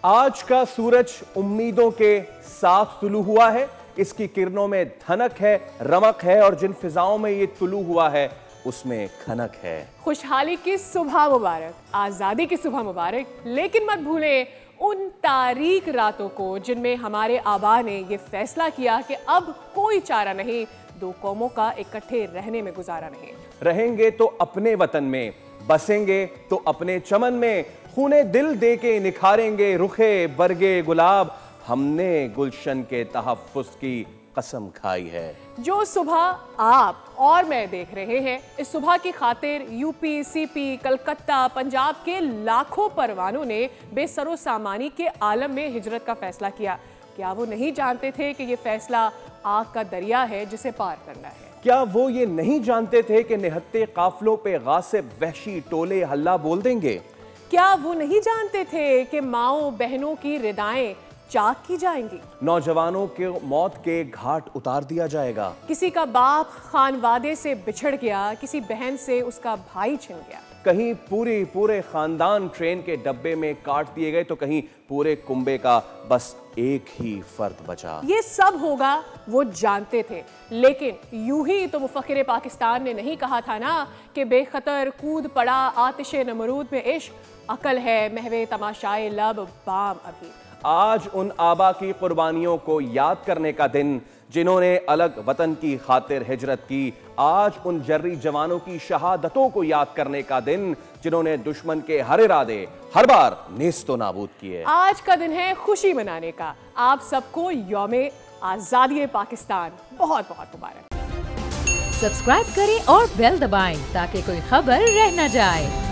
आज का सूरज उम्मीदों के साथ तुलू हुआ है। इसकी किरणों में धनक है, रमक है और जिन फिजाओं में ये तुलू हुआ है उसमें खनक है। खुशहाली की सुबह मुबारक, आजादी की सुबह मुबारक, लेकिन मत भूलें उन तारीक रातों को जिनमें हमारे आबा ने ये फैसला किया कि अब कोई चारा नहीं, दो कौमों का इकट्ठे रहने में गुजारा नहीं। रहेंगे तो अपने वतन में, बसेंगे तो अपने चमन में, खूने दिल दे के निखारेंगे रुखे बरगे गुलाब, हमने गुलशन के तहफ्फुज़ की कसम खाई है। जो सुबह आप और मैं देख रहे हैं, इस सुबह की खातिर यूपी, सीपी, कलकत्ता, पंजाब के लाखों परवानों ने बेसरो सामानी के आलम में हिजरत का फैसला किया। क्या वो नहीं जानते थे कि ये फैसला आग का दरिया है जिसे पार करना है? क्या वो ये नहीं जानते थे कि निहत्ते काफलों पे गासिब वहशी टोले हल्ला बोल देंगे? क्या वो नहीं जानते थे कि माओ बहनों की रिदाएं चाक की जाएंगी, नौजवानों के मौत के घाट उतार दिया जाएगा, किसी का बाप खानवादे से बिछड़ गया, किसी बहन से उसका भाई छिन गया, कहीं पूरे खानदान ट्रेन के डब्बे में काट दिए गए तो कहीं पूरे कुंबे का बस एक ही फर्द बचा। ये सब होगा वो जानते थे, लेकिन यूं ही तो मुफक्किर पाकिस्तान ने नहीं कहा था ना कि बेखतर कूद पड़ा आतिशे नमरूद में इश्क, अकल है महवे तमाशाए लब बाम अभी। आज उन आबा की कुर्बानियों को याद करने का दिन जिन्होंने अलग वतन की खातिर हिजरत की, आज उन जर्री जवानों की शहादतों को याद करने का दिन जिन्होंने दुश्मन के हर इरादे हर बार नेस्तो नाबूद किए। आज का दिन है खुशी मनाने का। आप सबको यौमे आजादी पाकिस्तान बहुत बहुत मुबारक। सब्सक्राइब करें और बेल दबाएं ताकि कोई खबर रह न जाए।